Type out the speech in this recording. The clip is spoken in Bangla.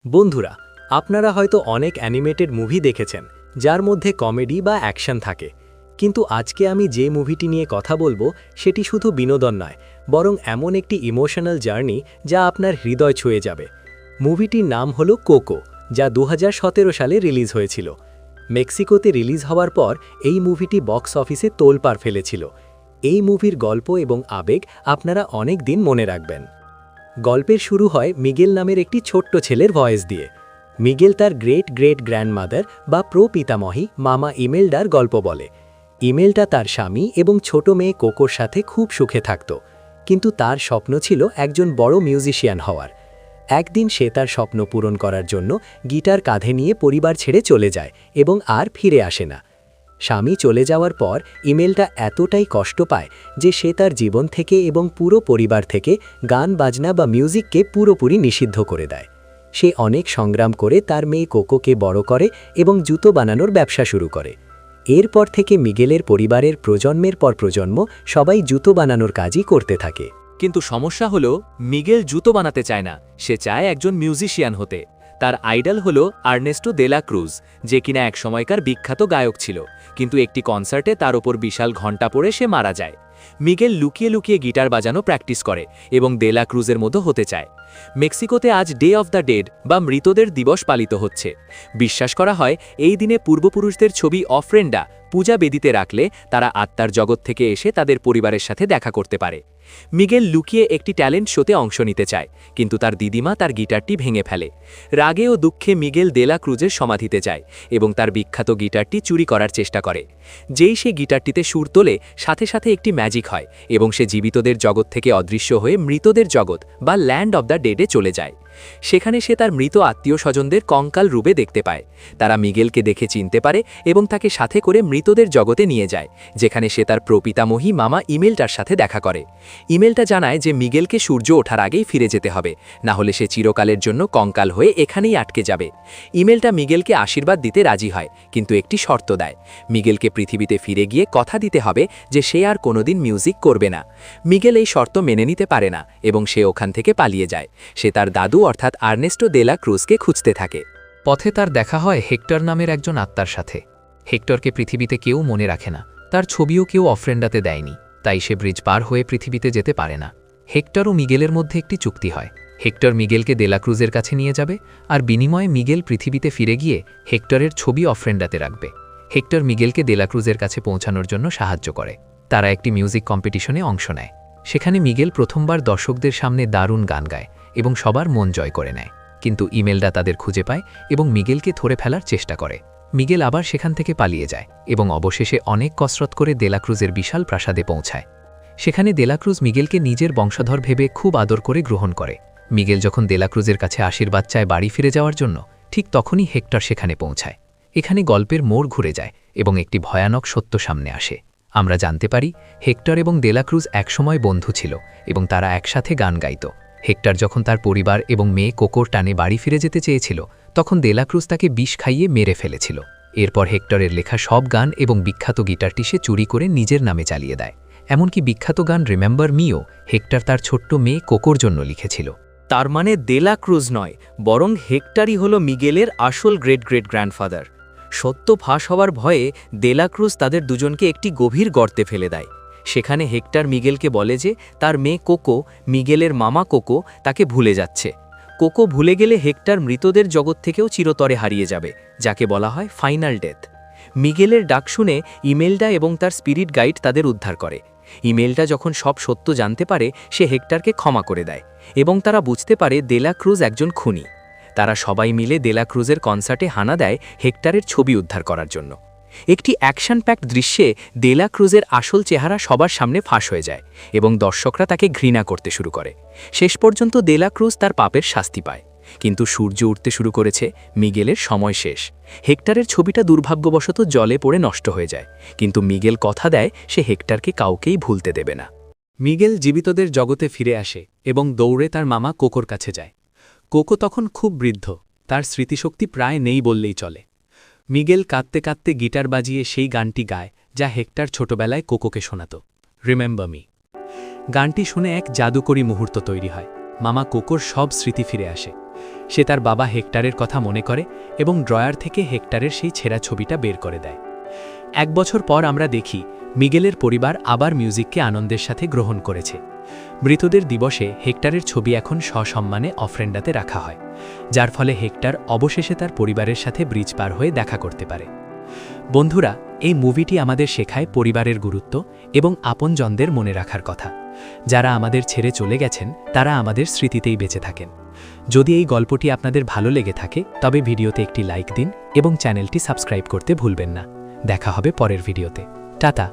বন্ধুরা, আপনারা হয়তো অনেক অ্যানিমেটেড মুভি দেখেছেন যার মধ্যে কমেডি বা অ্যাকশন থাকে, কিন্তু আজকে আমি যে মুভিটি নিয়ে কথা বলবো সেটি শুধু বিনোদন নয়, বরং এমন একটি ইমোশনাল জার্নি যা আপনার হৃদয় ছুঁয়ে যাবে। মুভিটির নাম হলো কোকো, যা 2017 সালে রিলিজ হয়েছিল। মেক্সিকোতে রিলিজ হওয়ার পর এই মুভিটি বক্স অফিসে তোলপাড় ফেলেছিল। এই মুভির গল্প এবং আবেগ আপনারা অনেক দিন মনে রাখবেন। গল্পের শুরু হয় মিগেল নামের একটি ছোট্ট ছেলের ভয়েস দিয়ে। মিগেল তার গ্রেট গ্রেট গ্র্যান্ডমাদার বা প্রপিতামহী মামা ইমেলডার গল্প বলে। ইমেলটা তার স্বামী এবং ছোট মেয়ে কোকোর সাথে খুব সুখে থাকত, কিন্তু তার স্বপ্ন ছিল একজন বড় মিউজিশিয়ান হওয়ার। একদিন সে তার স্বপ্ন পূরণ করার জন্য গিটার কাঁধে নিয়ে পরিবার ছেড়ে চলে যায় এবং আর ফিরে আসে না। স্বামী চলে যাওয়ার পর ইমেলটা এতটাই কষ্ট পায় যে সে তার জীবন থেকে এবং পুরো পরিবার থেকে গান বাজনা বা মিউজিককে পুরোপুরি নিষিদ্ধ করে দেয়। সে অনেক সংগ্রাম করে তার মেয়ে কোকোকে বড় করে এবং জুতো বানানোর ব্যবসা শুরু করে। এরপর থেকে মিগেলের পরিবারের প্রজন্মের পর প্রজন্ম সবাই জুতো বানানোর কাজই করতে থাকে। কিন্তু সমস্যা হলো মিগেল জুতো বানাতে চায় না, সে চায় একজন মিউজিশিয়ান হতে। তার আইডল হলো আর্নেস্টো দে লা ক্রুজ, যে কিনা এক সময়কার বিখ্যাত গায়ক ছিল, কিন্তু একটি কনসার্টে তার ওপর বিশাল ঘণ্টা পড়ে সে মারা যায়। মিগেল লুকিয়ে লুকিয়ে গিটার বাজানো প্র্যাকটিস করে এবং দে লা ক্রুজের মতো হতে চায়। মেক্সিকোতে আজ ডে অফ দ্য ডেড বা মৃতদের দিবস পালিত হচ্ছে। বিশ্বাস করা হয় এই দিনে পূর্বপুরুষদের ছবি অফরেন্ডা পূজা বেদিতে রাখলে তারা আত্মার জগৎ থেকে এসে তাদের পরিবারের সাথে দেখা করতে পারে। মিগেল লুকিয়ে একটি ট্যালেন্ট শোতে অংশ নিতে চায়, কিন্তু তার দিদিমা তার গিটারটি ভেঙে ফেলে। রাগে ও দুঃখে মিগেল দে লা ক্রুজের সমাধিতে যায় এবং তার বিখ্যাত গিটারটি চুরি করার চেষ্টা করে। যেই সে গিটারটিতে সুর তোলে, সাথে সাথে একটি ম্যাজিক হয় এবং সে জীবিতদের জগৎ থেকে অদৃশ্য হয়ে মৃতদের জগৎ বা ল্যান্ড অব দ্য ডেডে চলে যায়। সেখানে সে তার মৃত আত্মীয় স্বজনদের কঙ্কাল রূপে দেখতে পায়। তারা মিগেলকে দেখে চিনতে পারে এবং তাকে সাথে করে মৃতদের জগতে নিয়ে যায়, যেখানে সে তার প্রপিতামহী মামা ইমেলটার সাথে দেখা করে। ইমেলটা জানায় যে মিগেলকে সূর্য ওঠার আগেই ফিরে যেতে হবে, না হলে সে চিরকালের জন্য কঙ্কাল হয়ে এখানেই আটকে যাবে। ইমেলটা মিগেলকে আশীর্বাদ দিতে রাজি হয়, কিন্তু একটি শর্ত দেয়। মিগেলকে পৃথিবীতে ফিরে গিয়ে কথা দিতে হবে যে সে আর কোনোদিন মিউজিক করবে না। মিগেল এই শর্ত মেনে নিতে পারে না এবং সে ওখান থেকে পালিয়ে যায়। সে তার দাদু অর্থাৎ আর্নেস্টো দে লা ক্রুজকে খুঁজতে থাকে। পথে তার দেখা হয় হেক্টর নামের একজন আত্মার সাথে। হেক্টরকে পৃথিবীতে কেউ মনে রাখে না, তার ছবিও কেউ অফরেন্ডাতে দেয়নি, তাই সে ব্রিজ পার হয়ে পৃথিবীতে যেতে পারে না। হেক্টর ও মিগেলের মধ্যে একটি চুক্তি হয়। হেক্টর মিগেলকে দে লা ক্রুজের কাছে নিয়ে যাবে, আর বিনিময়ে মিগেল পৃথিবীতে ফিরে গিয়ে হেক্টরের ছবি অফরেন্ডাতে রাখবে। হেক্টর মিগেলকে দে লা ক্রুজের কাছে পৌঁছানোর জন্য সাহায্য করে। তারা একটি মিউজিক কম্পিটিশনে অংশ নেয়। সেখানে মিগেল প্রথমবার দর্শকদের সামনে দারুণ গান গায় এবং সবার মন জয় করে নেয়। কিন্তু ইমেলডা তাদের খুঁজে পায় এবং মিগেলকে ধরে ফেলার চেষ্টা করে। মিগেল আবার সেখান থেকে পালিয়ে যায় এবং অবশেষে অনেক কসরত করে দে লা ক্রুজের বিশাল প্রাসাদে পৌঁছায়। সেখানে দে লা ক্রুজ মিগেলকে নিজের বংশধর ভেবে খুব আদর করে গ্রহণ করে। মিগেল যখন দে লা ক্রুজের কাছে আশীর্বাদ চায় বাড়ি ফিরে যাওয়ার জন্য, ঠিক তখনই হেক্টর সেখানে পৌঁছায়। এখানে গল্পের মোড় ঘুরে যায় এবং একটি ভয়ানক সত্য সামনে আসে। আমরা জানতে পারি হেক্টর এবং দে লা ক্রুজ একসময় বন্ধু ছিল এবং তারা একসাথে গান গাইত। হেক্টর যখন তার পরিবার এবং মেয়ে কোকোর টানে বাড়ি ফিরে যেতে চেয়েছিল, তখন দে লা ক্রুজ তাকে বিষ খাইয়ে মেরে ফেলেছিল। এরপর হেক্টরের লেখা সব গান এবং বিখ্যাত গিটারটি সে চুরি করে নিজের নামে চালিয়ে দেয়। এমনকি বিখ্যাত গান রিমেম্বার মিও হেক্টর তার ছোট্ট মেয়ে কোকোর জন্য লিখেছিল। তার মানে দে লা ক্রুজ নয়, বরং হেক্টরই হলো মিগেলের আসল গ্রেট গ্রেট গ্র্যান্ডফাদার। সত্য ফাঁস হওয়ার ভয়ে দে লা ক্রুজ তাদের দুজনকে একটি গভীর গর্তে ফেলে দেয়। সেখানে হেক্টর মিগেলকে বলে যে তার মেয়ে কোকো, মিগেলের মামা কোকো, তাকে ভুলে যাচ্ছে। কোকো ভুলে গেলে হেক্টর মৃতদের জগৎ থেকেও চিরতরে হারিয়ে যাবে, যাকে বলা হয় ফাইনাল ডেথ। মিগেলের ডাক শুনে ইমেলডা এবং তার স্পিরিট গাইড তাদের উদ্ধার করে। ইমেলটা যখন সব সত্য জানতে পারে, সে হেক্টরকে ক্ষমা করে দেয় এবং তারা বুঝতে পারে দে লা ক্রুজ একজন খুনি। তারা সবাই মিলে দে লা ক্রুজের কনসার্টে হানা দেয় হেক্টরের ছবি উদ্ধার করার জন্য। একটি অ্যাকশন প্যাকড দৃশ্যে দে লা ক্রুজের আসল চেহারা সবার সামনে ফাঁস হয়ে যায় এবং দর্শকরা তাকে ঘৃণা করতে শুরু করে। শেষ পর্যন্ত দে লা ক্রুজ তার পাপের শাস্তি পায়। কিন্তু সূর্য উঠতে শুরু করেছে, মিগেলের সময় শেষ। হেক্টরের ছবিটা দুর্ভাগ্যবশত জলে পড়ে নষ্ট হয়ে যায়, কিন্তু মিগেল কথা দেয় সে হেক্টরকে কাউকেই ভুলতে দেবে না। মিগেল জীবিতদের জগতে ফিরে আসে এবং দৌড়ে তার মামা কোকোর কাছে যায়। কোকো তখন খুব বৃদ্ধ, তার স্মৃতিশক্তি প্রায় নেই বললেই চলে। মিগেল কাঁদতে কাঁদতে গিটার বাজিয়ে সেই গানটি গায় যা হেক্টর ছোটবেলায় কোকোকে শোনাত, রিমেম্বার মি। গানটি শুনে এক জাদুকরী মুহূর্ত তৈরি হয়। মামা কোকোর সব স্মৃতি ফিরে আসে সে তার বাবা হেক্টরের কথা মনে করে এবং ড্রয়ার থেকে হেক্টরের সেই ছেঁড়া ছবিটা বের করে দেয়। 1 বছর পর আমরা দেখি মিগেলের পরিবার আবার মিউজিককে আনন্দের সাথে গ্রহণ করেছে। মৃতদের দিবসে হেক্টরের ছবি এখন সসম্মানে অফরেন্ডাতে রাখা হয়, যার ফলে হেক্টর অবশেষে তার পরিবারের সাথে ব্রিজ পার হয়ে দেখা করতে পারে। বন্ধুরা, এই মুভিটি আমাদের শেখায় পরিবারের গুরুত্ব এবং আপনজনদের মনে রাখার কথা। যারা আমাদের ছেড়ে চলে গেছেন তারা আমাদের স্মৃতিতেই বেঁচে থাকেন। যদি এই গল্পটি আপনাদের ভালো লেগে থাকে তবে ভিডিওতে একটি লাইক দিন এবং চ্যানেলটি সাবস্ক্রাইব করতে ভুলবেন না। দেখা হবে পরের ভিডিওতে। টাটা।